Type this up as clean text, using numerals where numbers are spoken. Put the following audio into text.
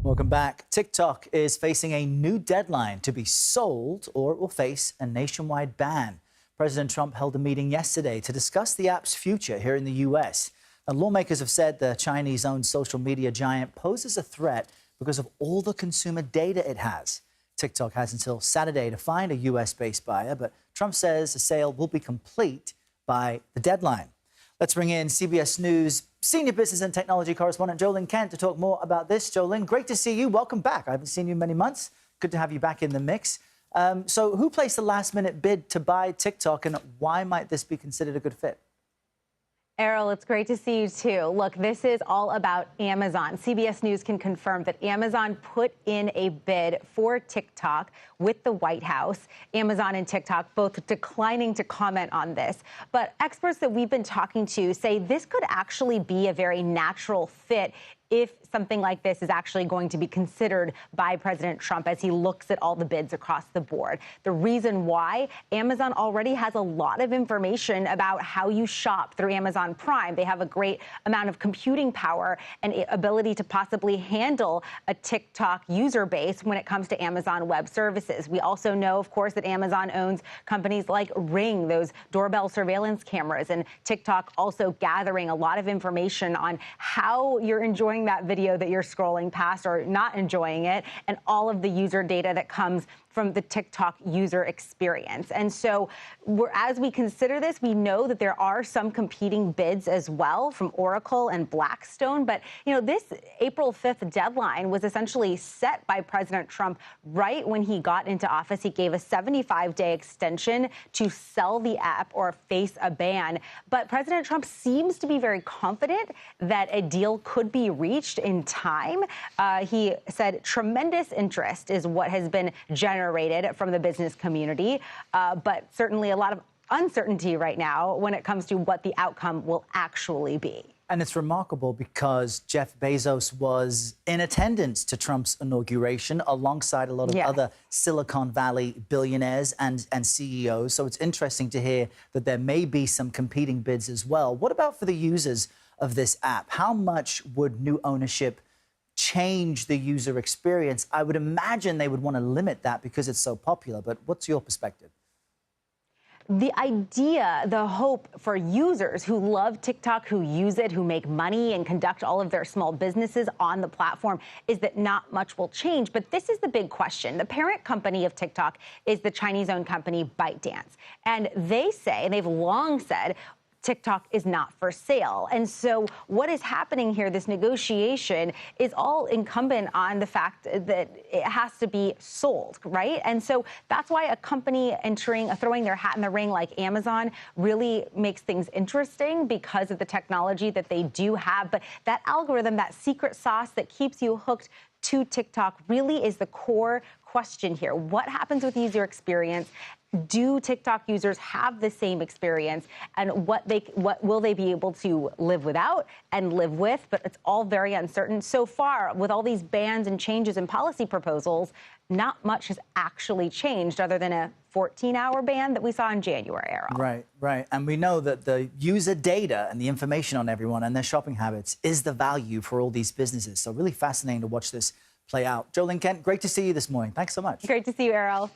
Welcome back. TikTok is facing a new deadline to be sold, or it will face a nationwide ban. President Trump held a meeting yesterday to discuss the app's future here in the U.S. And lawmakers have said the Chinese-owned social media giant poses a threat because of all the consumer data it has. TikTok has until Saturday to find a U.S.-based buyer, but Trump says the sale will be complete by the deadline. Let's bring in CBS News senior business and technology correspondent Jolyn Kent to talk more about this. Jolyn, great to see you. Welcome back. I haven't seen you in many months. Good to have you back in the mix. So who placed the last-minute bid to buy TikTok, and why might this be considered a good fit? Errol, it's great to see you, too. Look, this is all about Amazon. CBS News can confirm that Amazon put in a bid for TikTok with the White House. Amazon and TikTok both declining to comment on this. But experts that we've been talking to say this could actually be a very natural fit if something like this is actually going to be considered by President Trump as he looks at all the bids across the board. The reason why, Amazon already has a lot of information about how you shop through Amazon Prime. They have a great amount of computing power and ability to possibly handle a TikTok user base when it comes to Amazon Web Services. We also know, of course, that Amazon owns companies like Ring, those doorbell surveillance cameras, and TikTok also gathering a lot of information on how you're enjoying that video that you're scrolling past or not enjoying it, and all of the user data that comes from the TikTok user experience. And so as we consider this, we know that there are some competing bids as well from Oracle and Blackstone. But, you know, this April 5th deadline was essentially set by President Trump right when he got into office. He gave a 75-day extension to sell the app or face a ban. But President Trump seems to be very confident that a deal could be reached in time. He said tremendous interest is what has been generated from the business community, but certainly a lot of uncertainty right now when it comes to what the outcome will actually be. And it's remarkable because Jeff Bezos was in attendance to Trump's inauguration alongside a lot of other Silicon Valley billionaires and CEOs. So it's interesting to hear that there may be some competing bids as well. What about for the users of this app? How much would new ownership change the user experience? I would imagine they would want to limit that because it's so popular, but what's your perspective? The idea, the hope for users who love TikTok, who use it, who make money and conduct all of their small businesses on the platform is that not much will change. But this is the big question. The parent company of TikTok is the Chinese-owned company ByteDance. And they say, and they've long said, TikTok is not for sale. And so what is happening here, this negotiation, is all incumbent on the fact that it has to be sold, right? And so that's why a company throwing their hat in the ring like Amazon really makes things interesting because of the technology that they do have. But that algorithm, that secret sauce that keeps you hooked to TikTok really is the core question here. What happens with user experience? Do TikTok users have the same experience, and what will they be able to live without and live with? But it's all very uncertain. So far, with all these bans and changes in policy proposals, not much has actually changed other than a 14-hour ban that we saw in January, Errol. Right, right. And we know that the user data and the information on everyone and their shopping habits is the value for all these businesses. So really fascinating to watch this play out. Jolyn Kent, great to see you this morning. Thanks so much. Great to see you, Errol.